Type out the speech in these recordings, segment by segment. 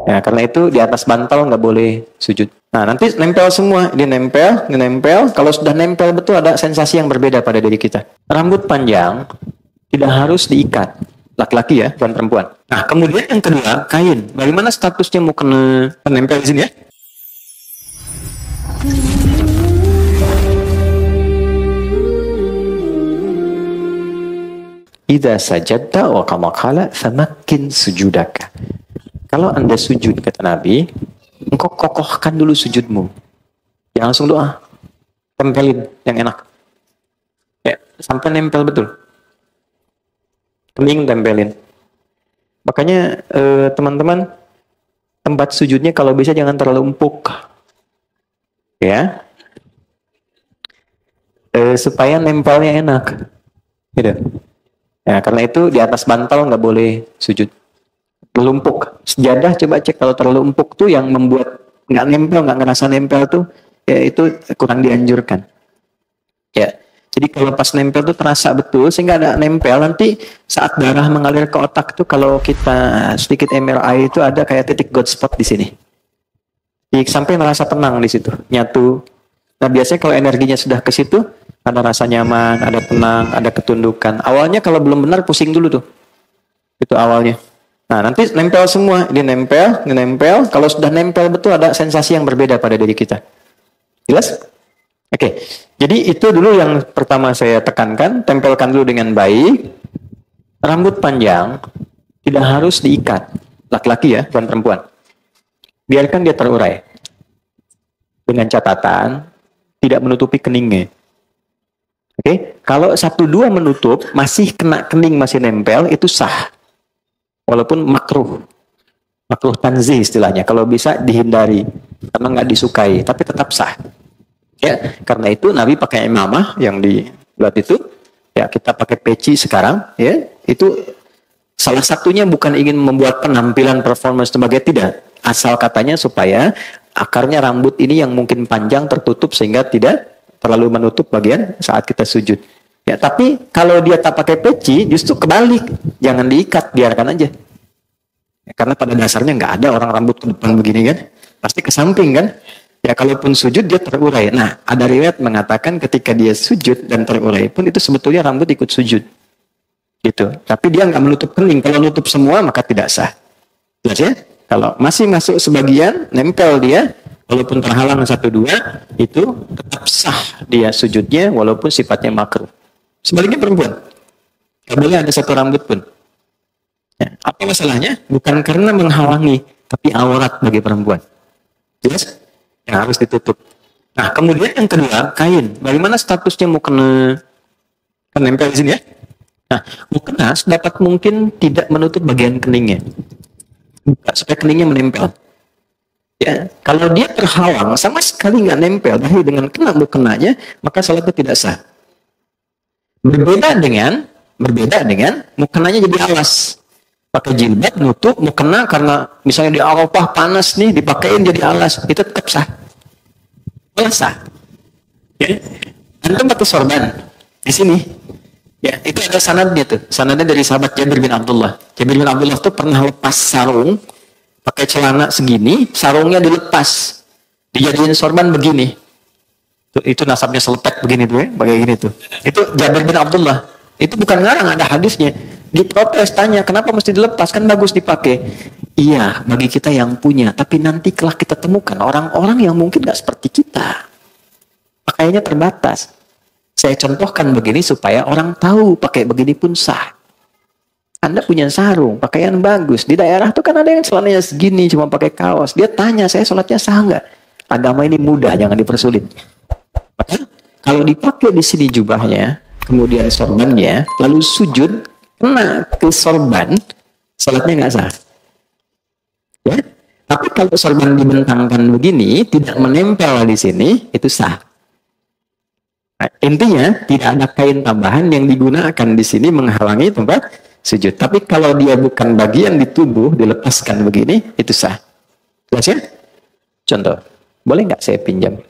Ya, karena itu di atas bantal nggak boleh sujud. Nah, nanti nempel semua. Dia nempel, dia nempel. Kalau sudah nempel betul ada sensasi yang berbeda pada diri kita. Rambut panjang tidak harus diikat. Laki-laki ya, bukan perempuan. Nah, kemudian yang kedua, kain. Bagaimana statusnya mau kena nempel di sini ya? Idza sajadta wa kama qala famakkin sujudaka. Kalau Anda sujud, kata Nabi, engkau kokohkan dulu sujudmu. Jangan langsung doa. Tempelin yang enak. Ya, sampai nempel betul. Kening tempelin. Makanya teman-teman, tempat sujudnya kalau bisa jangan terlalu empuk. Ya. Supaya nempelnya enak. Gitu. Ya, karena itu di atas bantal nggak boleh sujud. Terlalu empuk. Sejadah coba cek kalau terlalu empuk tuh yang membuat nggak nempel, nggak ngerasa nempel tuh, ya itu kurang dianjurkan. Ya, jadi kalau pas nempel tuh terasa betul sehingga ada nempel, nanti saat darah mengalir ke otak tuh kalau kita sedikit MRI itu ada kayak titik God spot di sini. Jadi sampai merasa tenang di situ, nyatu. Nah biasanya kalau energinya sudah ke situ, ada rasa nyaman, ada tenang, ada ketundukan. Awalnya kalau belum benar pusing dulu tuh, itu awalnya. Nah, nanti nempel semua. Dia nempel, dia nempel. Kalau sudah nempel betul ada sensasi yang berbeda pada diri kita. Jelas? Oke. Jadi itu dulu yang pertama saya tekankan. Tempelkan dulu dengan baik. Rambut panjang tidak harus diikat. Laki-laki ya, bukan perempuan. Biarkan dia terurai. Dengan catatan, tidak menutupi keningnya. Oke. Kalau 1-2 menutup, masih kena kening, masih nempel, itu sah. Walaupun makruh tanzih istilahnya, kalau bisa dihindari karena nggak disukai, tapi tetap sah ya. Karena itu Nabi pakai imamah yang dibuat itu ya, kita pakai peci sekarang ya, itu salah satunya bukan ingin membuat penampilan performance sebagai, tidak, asal katanya supaya akarnya rambut ini yang mungkin panjang tertutup sehingga tidak terlalu menutup bagian saat kita sujud. Ya, tapi kalau dia tak pakai peci, justru kebalik. Jangan diikat, biarkan aja. Ya, karena pada dasarnya nggak ada orang rambut ke depan begini kan. Pasti ke samping kan. Ya, kalaupun sujud, dia terurai. Nah, ada riwayat mengatakan ketika dia sujud dan terurai pun, itu sebetulnya rambut ikut sujud. Gitu. Tapi dia nggak menutup kening. Kalau menutup semua, maka tidak sah. Jelas ya? Kalau masih masuk sebagian, nempel dia, walaupun terhalang 1-2, itu tetap sah dia sujudnya, walaupun sifatnya makruh. Sebaliknya perempuan, tidak boleh ada satu rambut pun. Ya, apa masalahnya? Bukan karena menghalangi, tapi aurat bagi perempuan. Jelas? Yang harus ditutup. Nah, kemudian yang kedua, kain. Bagaimana statusnya mau kena nempel di sini ya? Nah, mau kena sedapat mungkin tidak menutup bagian keningnya. Buka supaya keningnya menempel. Ya, kalau dia terhalang sama sekali nggak nempel, tapi dengan kena mukenanya, maka salatnya tidak sah. Berbeda dengan mukenanya jadi alas. Pakai jilbab nutup mukena karena misalnya di Arafah panas nih, dipakein jadi alas, itu tetap sah. Sah. Ya. Antum pakai sorban di sini. Ya, itu ada sanadnya tuh. Sanadnya dari sahabat Jabir bin Abdullah. Jabir bin Abdullah tuh pernah lepas sarung, pakai celana segini, sarungnya dilepas, dijadiin sorban begini. Itu nasabnya selepet begini tuh ya, bagai gini tuh. Itu Jabir bin Abdullah. Itu bukan ngarang, ada hadisnya. Diprotes, tanya, kenapa mesti dilepas? Kan bagus dipakai. Iya, bagi kita yang punya. Tapi nanti kelak kita temukan orang-orang yang mungkin gak seperti kita. Pakaiannya terbatas. Saya contohkan begini supaya orang tahu pakai begini pun sah. Anda punya sarung, pakaian bagus. Di daerah tuh kan ada yang celananya segini, cuma pakai kaos. Dia tanya, saya sholatnya sah nggak? Agama ini mudah, jangan dipersulit. Kalau dipakai di sini jubahnya, kemudian sorbannya, lalu sujud, kena ke sorban, salatnya nggak sah. Ya? Tapi kalau sorban dibentangkan begini, tidak menempel di sini, itu sah. Nah, intinya, tidak ada kain tambahan yang digunakan di sini menghalangi tempat sujud. Tapi kalau dia bukan bagian di tubuh, dilepaskan begini, itu sah. Jelas ya? Contoh, boleh nggak saya pinjam?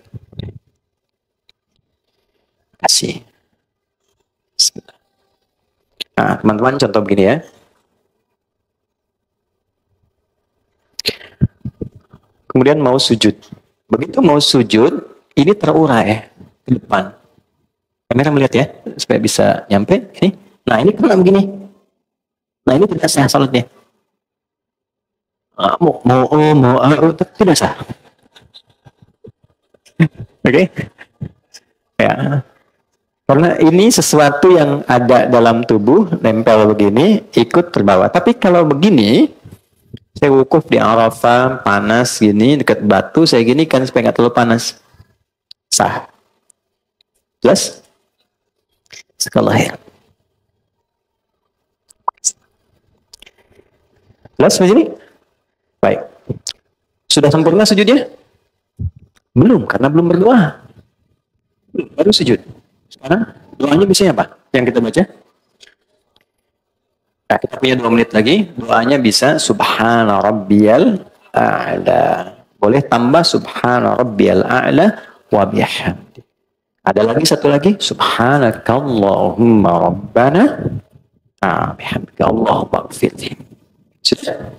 Kasih. Nah, teman-teman contoh begini ya. kemudian mau sujud. Begitu mau sujud, ini terurai ke depan. Kamera melihat ya, supaya bisa nyampe. Ini. Nah, ini kena begini. Nah, ini tidak sah salatnya. Tidak sah. Oke? Ya. Karena ini sesuatu yang ada dalam tubuh, nempel begini, ikut terbawa. Tapi kalau begini, saya wukuf di Arafah, panas gini, dekat batu, saya gini kan supaya nggak terlalu panas. Sah. Jelas? Sekali lahir. Jelas begini? Baik. Sudah sempurna sujudnya? Belum, karena belum berdoa. Belum, baru sujud. Sekarang doanya biasanya apa? Yang kita baca? Nah, kita punya 2 menit lagi. Doanya bisa Subhana Rabbiyal A'la. Boleh tambah Subhana Rabbiyal A'la wa bihamdi. Ada lagi satu lagi. Subhanakallahumma Rabbana bihamdika Allahumma gfirli. Sudah.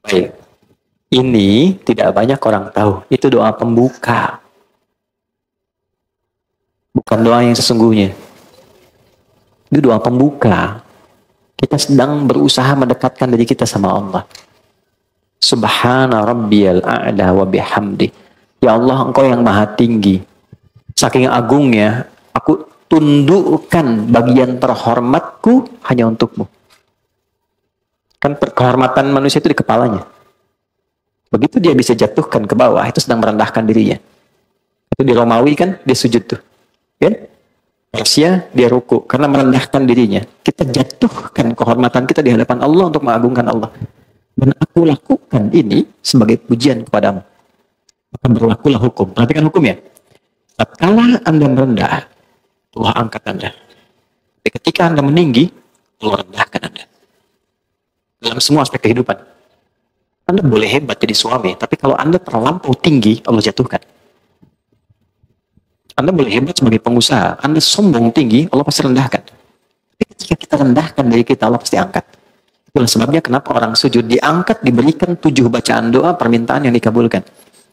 Baik. Ini tidak banyak orang tahu. Itu doa pembuka. Bukan doa yang sesungguhnya. Itu doa pembuka. Kita sedang berusaha mendekatkan diri kita sama Allah. Subhana rabbiyal a'la wa bihamdi. Ya Allah, Engkau yang maha tinggi. Saking agungnya, aku tundukkan bagian terhormatku hanya untukmu. Kan kehormatan manusia itu di kepalanya. Begitu dia bisa jatuhkan ke bawah, itu sedang merendahkan dirinya. Itu di Romawi kan, dia sujud tuh. Kan? Persia dia ruku karena merendahkan dirinya. Kita jatuhkan kehormatan kita di hadapan Allah untuk mengagungkan Allah. Dan aku lakukan ini sebagai pujian kepadamu. Maka berlakulah hukum. Perhatikan hukum ya. Tatkala Anda merendah, Allah angkat Anda. Tapi ketika Anda meninggi, Allah rendahkan Anda. Dalam semua aspek kehidupan. Anda boleh hebat jadi suami, tapi kalau Anda terlampau tinggi, Allah jatuhkan. Anda boleh hebat sebagai pengusaha, Anda sombong tinggi, Allah pasti rendahkan. Tapi ketika kita rendahkan dari kita, Allah pasti angkat. Itulah sebabnya kenapa orang sujud diangkat, diberikan 7 bacaan doa, permintaan yang dikabulkan.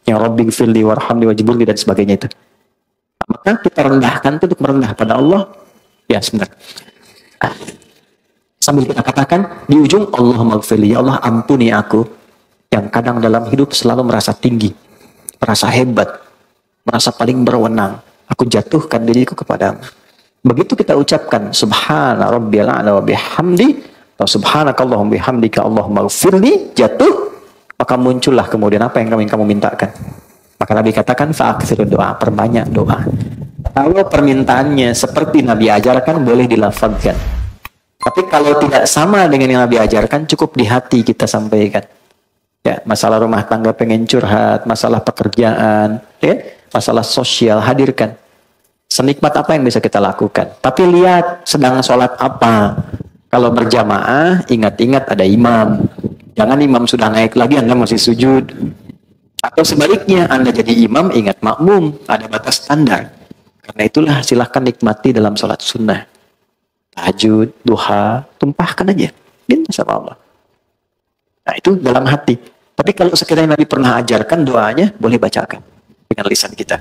Yang Rabbi gfirli warhamni wajburni dan sebagainya itu. Maka kita rendahkan itu untuk merendah pada Allah. Ya, sebentar. Sambil kita katakan, di ujung, Allahumma gfirli, ya Allah ampuni aku. Yang kadang dalam hidup selalu merasa tinggi, merasa hebat, merasa paling berwenang. Aku jatuhkan diriku kepadamu. Begitu kita ucapkan Subhana Rabbiyal A'la wa bihamdi atau Subhanakallahumma bihamdika Allahumma gfirli, jatuh, maka muncullah kemudian apa yang kamu mintakan. Maka Nabi katakan fa'aktsiru doa, perbanyak doa. Kalau permintaannya seperti Nabi ajarkan, boleh dilafazkan. Tapi kalau tidak sama dengan yang Nabi ajarkan, cukup di hati kita sampaikan. Ya, masalah rumah tangga pengen curhat, masalah pekerjaan, ya, masalah sosial, hadirkan. Senikmat apa yang bisa kita lakukan. Tapi lihat sedang sholat apa. Kalau berjamaah, ingat-ingat ada imam. Jangan imam sudah naik lagi, Anda masih sujud. Atau sebaliknya, Anda jadi imam, ingat makmum, ada batas standar. Karena itulah silahkan nikmati dalam sholat sunnah. Tahajud, duha, tumpahkan aja. Minta sama Allah. Nah, itu dalam hati. Tapi kalau sekiranya Nabi pernah ajarkan doanya, boleh bacakan dengan lisan kita.